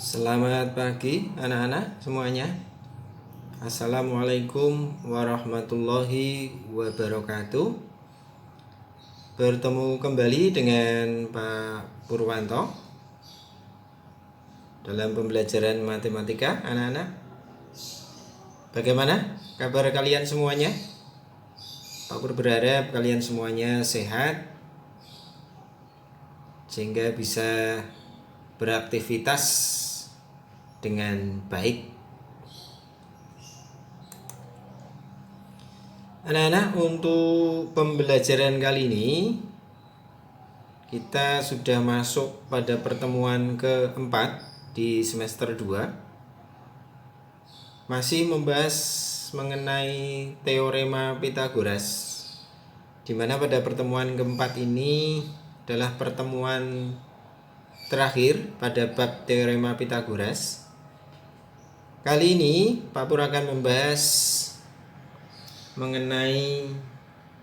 Selamat pagi anak-anak semuanya. Assalamualaikum warahmatullahi wabarakatuh. Bertemu kembali dengan Pak Purwanto dalam pembelajaran matematika anak-anak. Bagaimana kabar kalian semuanya? Pak Pur berharap kalian semuanya sehat sehingga bisa beraktivitas dengan baik. Anak-anak, untuk pembelajaran kali ini kita sudah masuk pada pertemuan keempat di semester 2. Masih membahas mengenai teorema Pythagoras, di mana pada pertemuan keempat ini adalah pertemuan terakhir pada bab teorema Pythagoras. Kali ini Pak Pur akan membahas mengenai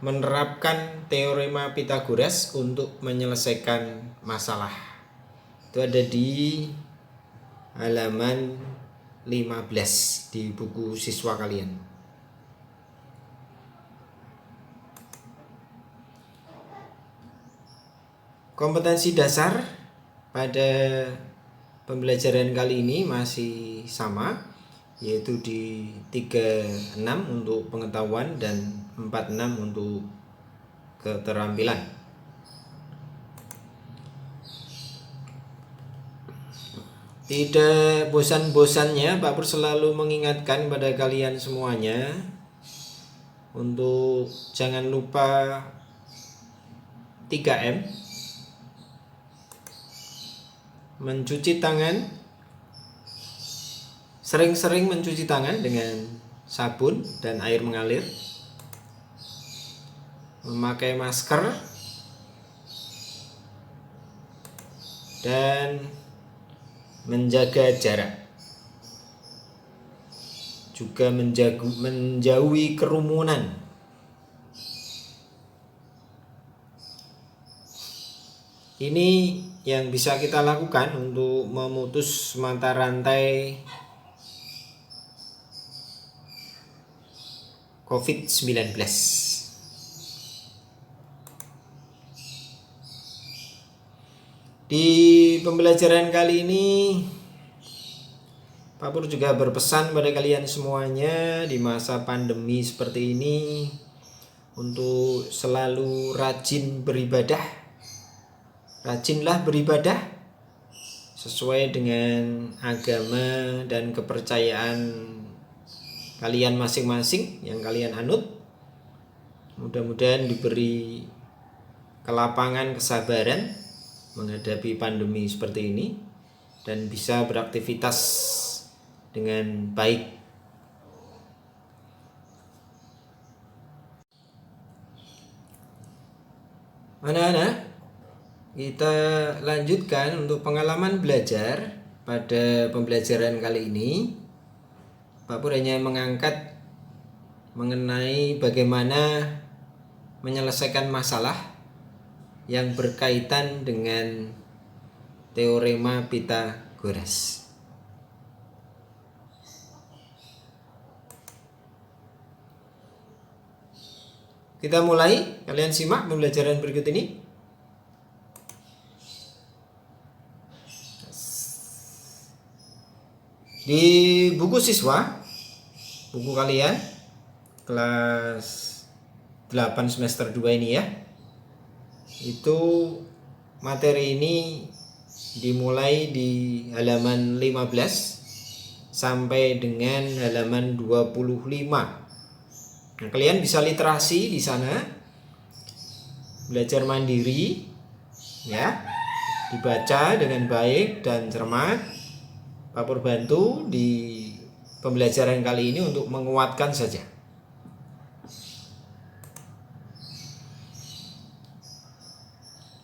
menerapkan teorema Pythagoras untuk menyelesaikan masalah. Itu ada di halaman 15 di buku siswa kalian. Kompetensi dasar pada pembelajaran kali ini masih sama, yaitu di 36 untuk pengetahuan dan 46 untuk keterampilan. Tidak bosan-bosannya Pak Pur selalu mengingatkan pada kalian semuanya untuk jangan lupa 3M, mencuci tangan, sering-sering mencuci tangan dengan sabun dan air mengalir, memakai masker, dan menjaga jarak, juga menjauhi kerumunan. Ini yang bisa kita lakukan untuk memutus mata rantai COVID-19. Di pembelajaran kali ini Pak Pur juga berpesan pada kalian semuanya di masa pandemi seperti ini untuk selalu rajin beribadah. Rajinlah beribadah sesuai dengan agama dan kepercayaan kalian masing-masing yang kalian anut. Mudah-mudahan diberi kelapangan kesabaran menghadapi pandemi seperti ini dan bisa beraktivitas dengan baik. Anak-anak, kita lanjutkan untuk pengalaman belajar pada pembelajaran kali ini. Pak Pur hanya mengangkat mengenai bagaimana menyelesaikan masalah yang berkaitan dengan teorema Pythagoras. Kita mulai, kalian simak pembelajaran berikut ini. Di buku siswa, buku kalian kelas 8 semester 2 ini ya, itu materi ini dimulai di halaman 15 sampai dengan halaman 25. Nah, kalian bisa literasi di sana, belajar mandiri ya, dibaca dengan baik dan cermat. Pak Pur bantu di pembelajaran kali ini untuk menguatkan saja.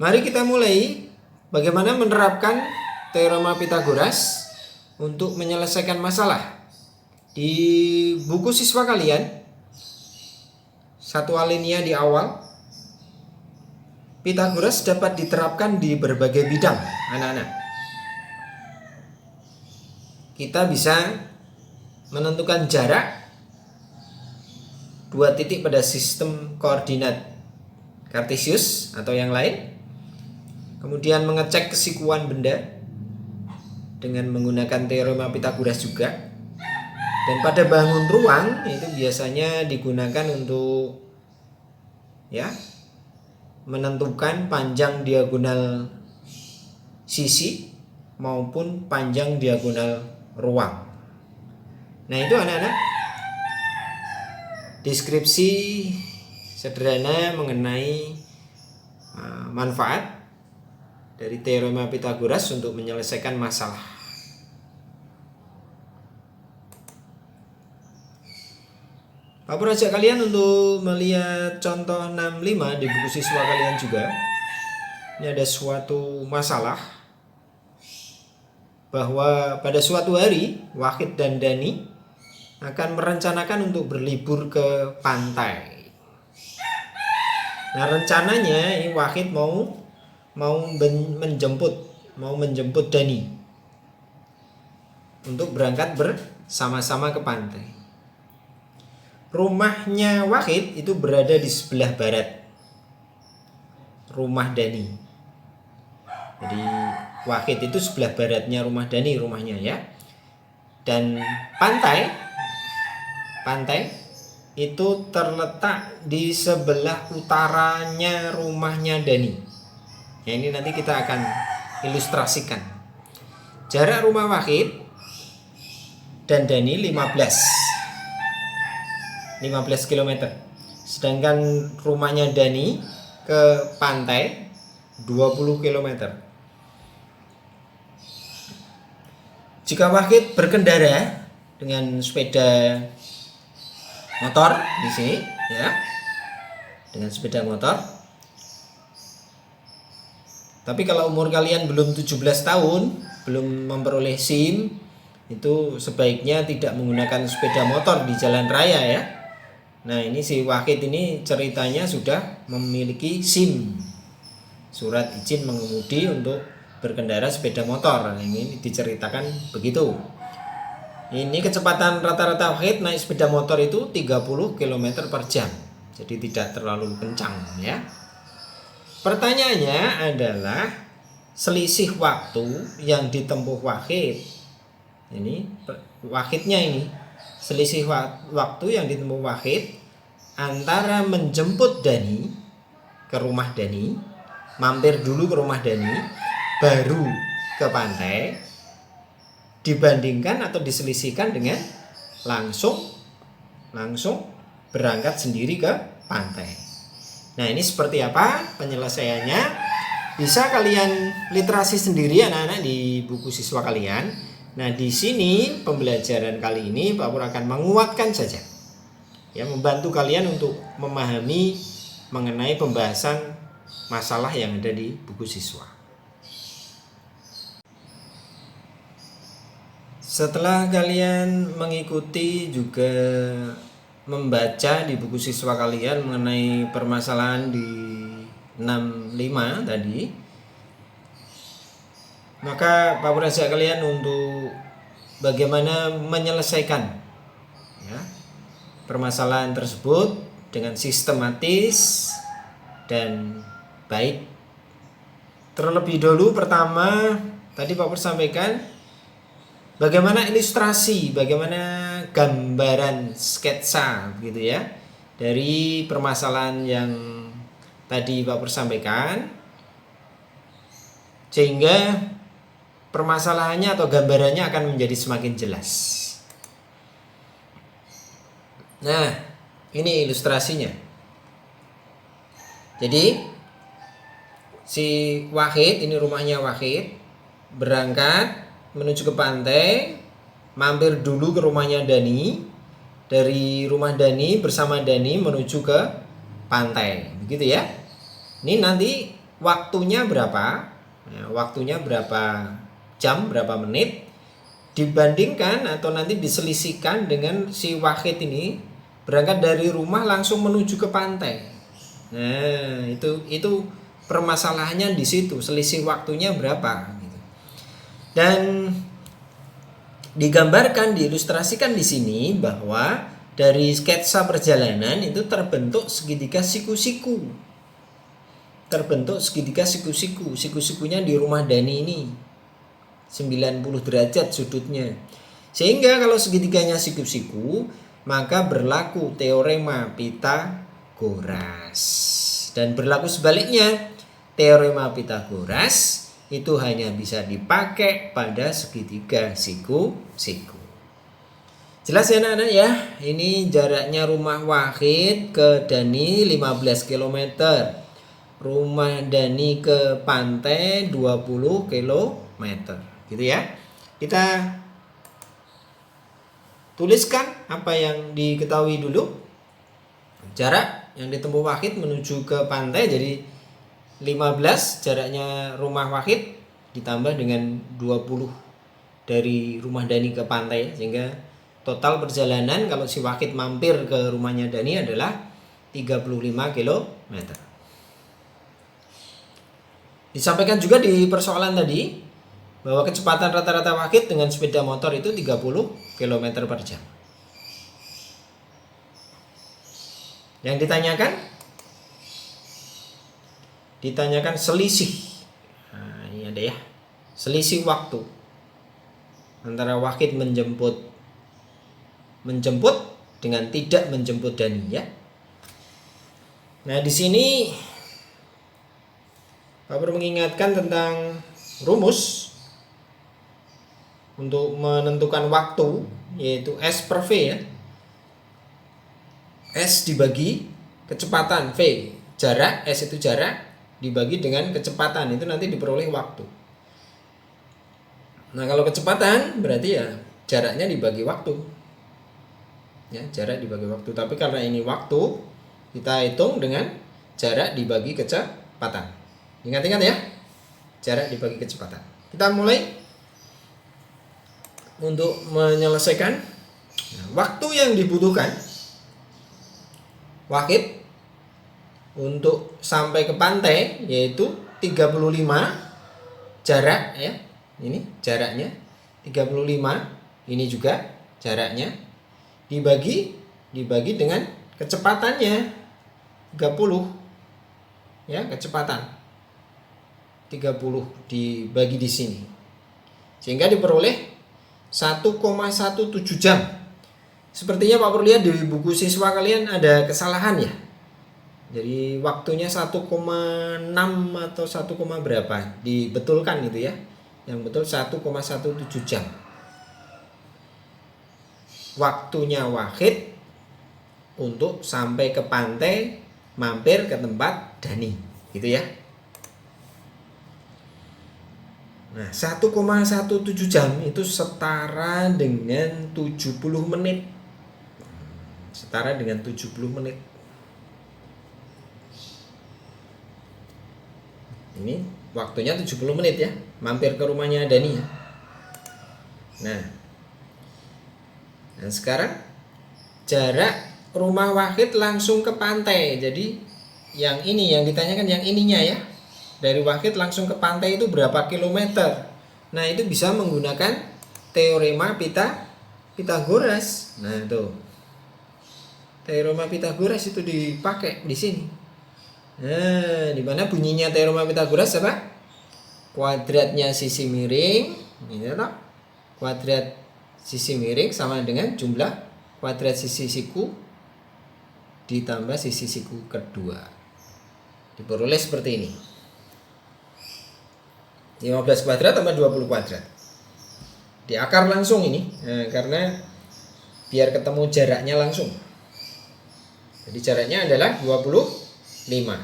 Mari kita mulai bagaimana menerapkan teorema Pythagoras untuk menyelesaikan masalah. Di buku siswa kalian, satu alinea di awal, Pythagoras dapat diterapkan di berbagai bidang, anak-anak. kita bisa menentukan jarak dua titik pada sistem koordinat Kartesius atau yang lain, kemudian mengecek kesikuan benda dengan menggunakan teorema Pythagoras juga. Dan pada bangun ruang itu biasanya digunakan untuk menentukan panjang diagonal sisi maupun panjang diagonal ruang. Nah, itu anak-anak deskripsi sederhana mengenai manfaat dari teorema Pythagoras untuk menyelesaikan masalah. Aku ajak kalian untuk melihat contoh 65 di buku siswa kalian juga. Ini ada suatu masalah bahwa pada suatu hari Wahid dan Dani akan merencanakan untuk berlibur ke pantai. Nah, rencananya ini Wahid mau menjemput Dani untuk berangkat bersama-sama ke pantai. Rumahnya Wahid itu berada di sebelah barat rumah Dani. Jadi Wahid itu sebelah baratnya rumah Dani rumahnya ya. Dan pantai itu terletak di sebelah utaranya rumahnya Dani. Ya, ini nanti kita akan ilustrasikan. Jarak rumah Wahid dan Dani 15 km. Sedangkan rumahnya Dani ke pantai 20 km. Jika Wahid berkendara dengan sepeda motor di sini ya, dengan sepeda motor. Tapi kalau umur kalian belum 17 tahun, belum memperoleh SIM, itu sebaiknya tidak menggunakan sepeda motor di jalan raya ya. Nah, ini si Wahid ini ceritanya sudah memiliki SIM, surat izin mengemudi untuk berkendara sepeda motor. Ini diceritakan begitu. Ini kecepatan rata-rata Wahid naik sepeda motor itu 30 km per jam. Jadi tidak terlalu kencang ya. Pertanyaannya adalah selisih waktu yang ditempuh Wahid. Ini Wahidnya ini. Selisih waktu yang ditempuh Wahid antara menjemput Dani ke rumah Dani, mampir dulu ke rumah Dani, baru ke pantai, dibandingkan atau diselisihkan dengan langsung berangkat sendiri ke pantai. Nah, ini seperti apa penyelesaiannya? Bisa kalian literasi sendiri anak-anak di buku siswa kalian. Nah, di sini pembelajaran kali ini Pak Pur akan menguatkan saja, ya, membantu kalian untuk memahami mengenai pembahasan masalah yang ada di buku siswa. Setelah kalian mengikuti juga membaca di buku siswa kalian mengenai permasalahan di 65 tadi, maka Pak Pur ajak kalian untuk bagaimana menyelesaikan ya, permasalahan tersebut dengan sistematis dan baik. Terlebih dahulu pertama tadi Pak Pur sampaikan bagaimana ilustrasi, bagaimana gambaran sketsa gitu ya dari permasalahan yang tadi Pak Pur sampaikan, sehingga permasalahannya atau gambarannya akan menjadi semakin jelas. Nah, ini ilustrasinya. Jadi si Wahid, ini rumahnya Wahid, berangkat menuju ke pantai, mampir dulu ke rumahnya Dani, dari rumah Dani bersama Dani menuju ke pantai, begitu ya. Ini nanti waktunya berapa? Ya, waktunya berapa jam, berapa menit, dibandingkan atau nanti diselisihkan dengan si Wahid ini berangkat dari rumah langsung menuju ke pantai. Nah, itu permasalahannya di situ, selisih waktunya berapa gitu. Dan Digambarkan, diilustrasikan di sini bahwa dari sketsa perjalanan itu terbentuk segitiga siku-siku. Terbentuk segitiga siku-siku. Siku-sikunya di rumah Dani ini 90 derajat sudutnya. Sehingga kalau segitiganya siku-siku, maka berlaku teorema Pitagoras. Dan berlaku sebaliknya, teorema Pitagoras itu hanya bisa dipakai pada segitiga siku-siku. Jelas ya anak-anak ya? Ini jaraknya rumah Wahid ke Dani 15 km. Rumah Dani ke pantai 20 km. Gitu ya. Kita tuliskan apa yang diketahui dulu. Jarak yang ditempuh Wahid menuju ke pantai jadi 15 jaraknya rumah Wahid ditambah dengan 20 dari rumah Dani ke pantai, sehingga total perjalanan kalau si Wahid mampir ke rumahnya Dani adalah 35 km. Disampaikan juga di persoalan tadi bahwa kecepatan rata-rata Wahid dengan sepeda motor itu 30 km per jam. Yang ditanyakan selisih. Nah, ini ada ya. Selisih waktu antara Wahid menjemput dengan tidak menjemput Dani ya. Nah, di sini Pak perlu mengingatkan tentang rumus untuk menentukan waktu, yaitu S per V ya. S dibagi kecepatan, V jarak, S itu jarak dibagi dengan kecepatan, itu nanti diperoleh waktu. Nah, kalau kecepatan berarti ya jaraknya dibagi waktu. Ya, jarak dibagi waktu. Tapi karena ini waktu, kita hitung dengan jarak dibagi kecepatan. Ingat-ingat ya, jarak dibagi kecepatan. Kita mulai untuk menyelesaikan. Nah, waktu yang dibutuhkan Wahid untuk sampai ke pantai yaitu 35 jarak ya. Ini jaraknya 35, ini juga jaraknya dibagi dengan kecepatannya 30 ya, kecepatan 30 dibagi di sini, sehingga diperoleh 1,17 jam. Sepertinya Pak perlu lihat di buku siswa kalian ada kesalahan ya. Jadi waktunya 1,6 atau 1, berapa? Dibetulkan itu ya. Yang betul 1,17 jam. Waktunya Wahid untuk sampai ke pantai, mampir ke tempat Dani, gitu ya. Nah, 1,17 jam itu setara dengan 70 menit. Setara dengan 70 menit. Ini waktunya 70 menit ya, mampir ke rumahnya Dani ya. Nah, dan sekarang jarak rumah Wahid langsung ke pantai. Jadi yang ini yang ditanyakan yang ininya ya. Dari Wahid langsung ke pantai itu berapa kilometer? Nah, itu bisa menggunakan teorema Pitagoras. Nah, tuh. Teorema Pitagoras itu dipakai di sini. Nah, di mana bunyinya teorema Pitagoras apa? Kuadratnya sisi miring, ini toh. Kuadrat sisi miring sama dengan jumlah kuadrat sisi siku ditambah sisi siku kedua. Diperoleh seperti ini. 15 kuadrat tambah 20 kuadrat. Diakar langsung ini, nah, karena biar ketemu jaraknya langsung. Jadi jaraknya adalah 25.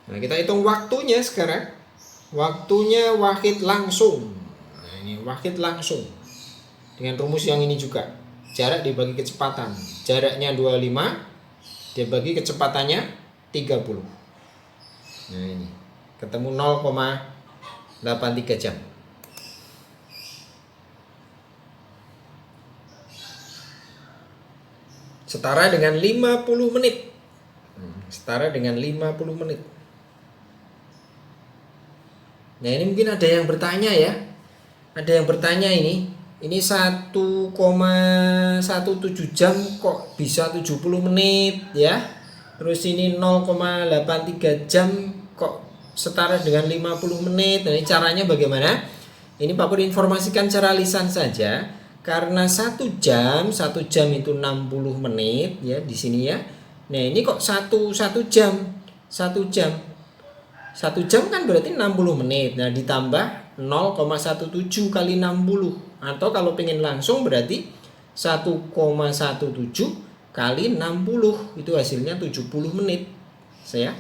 Nah, kita hitung waktunya sekarang. Waktunya Wahid langsung. Nah, ini Wahid langsung. Dengan rumus yang ini juga. Jarak dibagi kecepatan. Jaraknya 25, dibagi kecepatannya 30. Nah, ini ketemu 0,83 jam. Setara dengan 50 menit. Setara dengan 50 menit. Nah, ini mungkin ada yang bertanya ya. Ada yang bertanya ini 1,17 jam kok bisa 70 menit ya. Terus ini 0,83 jam kok setara dengan 50 menit. Nah, ini caranya bagaimana? Ini Pak Pur informasikan secara lisan saja. Karena 1 jam itu 60 menit ya di sini ya. Nah, ini kok 1 jam. 1 jam kan berarti 60 menit. Nah, ditambah 0,17 kali 60. Atau kalau pengen langsung berarti 1,17 kali 60. Itu hasilnya 70 menit. Saya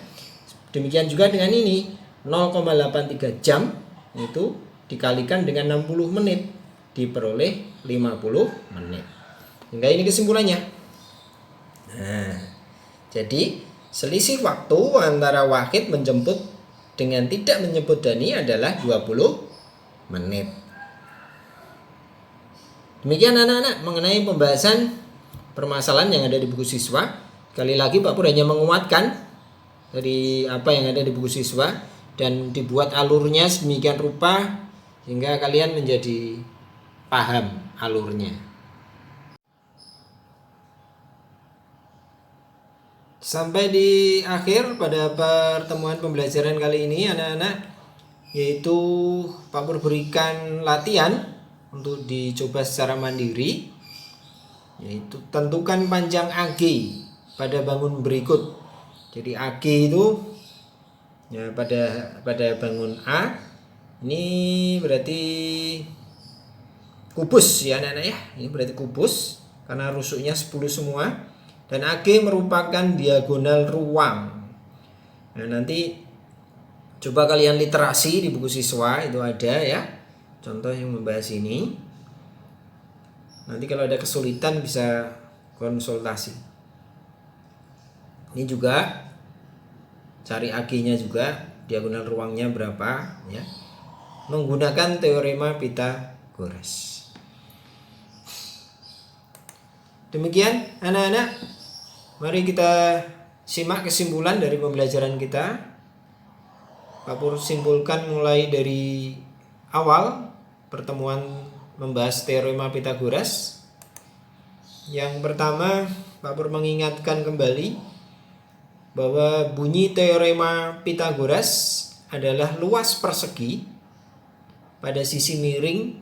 demikian juga dengan ini 0,83 jam itu dikalikan dengan 60 menit diperoleh 50 menit. Hingga ini kesimpulannya. Nah, jadi selisih waktu antara Wahid menjemput dengan tidak menjemput Dani adalah 20 menit. Demikian anak-anak mengenai pembahasan permasalahan yang ada di buku siswa. Sekali lagi Pak Pur hanya menguatkan dari apa yang ada di buku siswa dan dibuat alurnya sedemikian rupa sehingga kalian menjadi paham alurnya. Sampai di akhir pada pertemuan pembelajaran kali ini anak-anak, yaitu Pak Pur berikan latihan untuk dicoba secara mandiri, yaitu tentukan panjang AG pada bangun berikut. Jadi AG itu ya pada bangun A ini berarti kubus ya anak-anak ya. Ini berarti kubus karena rusuknya 10 semua. Dan AG merupakan diagonal ruang. Nah, nanti coba kalian literasi di buku siswa itu ada ya contoh yang membahas ini. Nanti kalau ada kesulitan bisa konsultasi. Ini juga cari AG-nya juga, diagonal ruangnya berapa ya. Menggunakan teorema Pythagoras. Demikian anak-anak. Mari kita simak kesimpulan dari pembelajaran kita. Pak Pur simpulkan mulai dari awal pertemuan membahas teorema Pythagoras. Yang pertama, Pak Pur mengingatkan kembali bahwa bunyi teorema Pythagoras adalah luas persegi pada sisi miring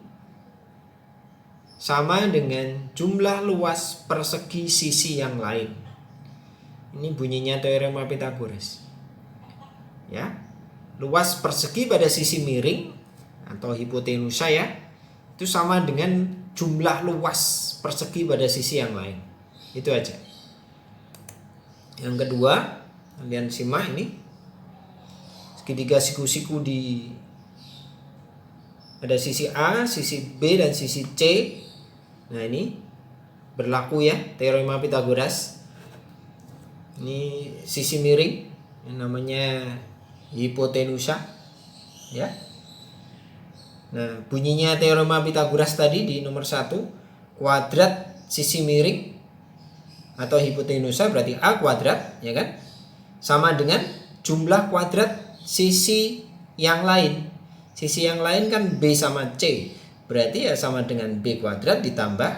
sama dengan jumlah luas persegi sisi yang lain. Ini bunyinya teorema Pythagoras. Ya. Luas persegi pada sisi miring atau hipotenusa ya, itu sama dengan jumlah luas persegi pada sisi yang lain. Itu aja. Yang kedua, kalian simak ini. Segitiga siku-siku ada sisi A, sisi B dan sisi C. Nah, ini berlaku ya teorema Pythagoras. Ini sisi miring yang namanya hipotenusa ya. Nah, bunyinya teorema Pythagoras tadi di nomor 1, kuadrat sisi miring atau hipotenusa berarti A kuadrat ya kan, sama dengan jumlah kuadrat sisi yang lain. Sisi yang lain kan B sama C, berarti ya sama dengan B kuadrat ditambah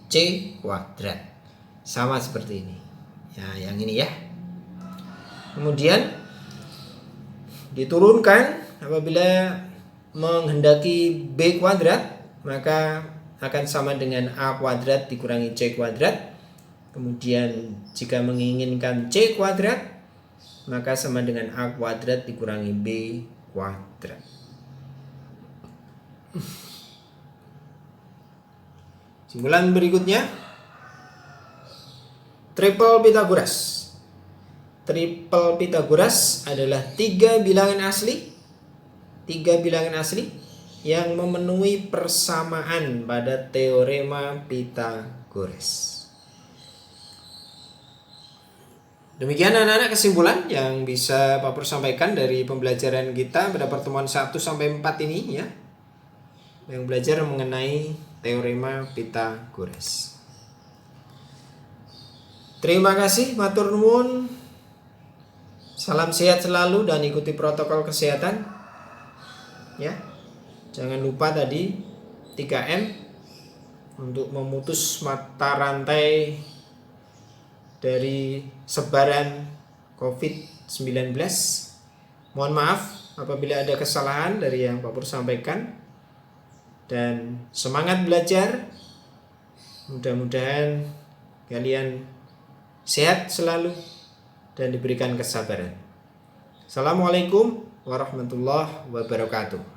C kuadrat. Sama seperti ini. Ya, yang ini ya. Kemudian diturunkan apabila menghendaki B kuadrat, maka akan sama dengan A kuadrat dikurangi C kuadrat. Kemudian jika menginginkan C kuadrat, maka sama dengan A kuadrat dikurangi B kuadrat. Simpulan berikutnya, triple Pythagoras. Triple Pythagoras adalah 3 bilangan asli yang memenuhi persamaan pada teorema Pythagoras. Demikian anak-anak kesimpulan yang bisa Pak Pur sampaikan dari pembelajaran kita pada pertemuan 1 sampai 4 ini ya. Yang belajar mengenai teorema Pythagoras. Terima kasih, matur nuwun. Salam sehat selalu dan ikuti protokol kesehatan. ya. Jangan lupa tadi 3M untuk memutus mata rantai dari sebaran COVID-19. Mohon maaf apabila ada kesalahan dari yang Pak Pur sampaikan. Dan semangat belajar. Mudah-mudahan kalian sehat selalu dan diberikan kesabaran. Assalamualaikum warahmatullahi wabarakatuh.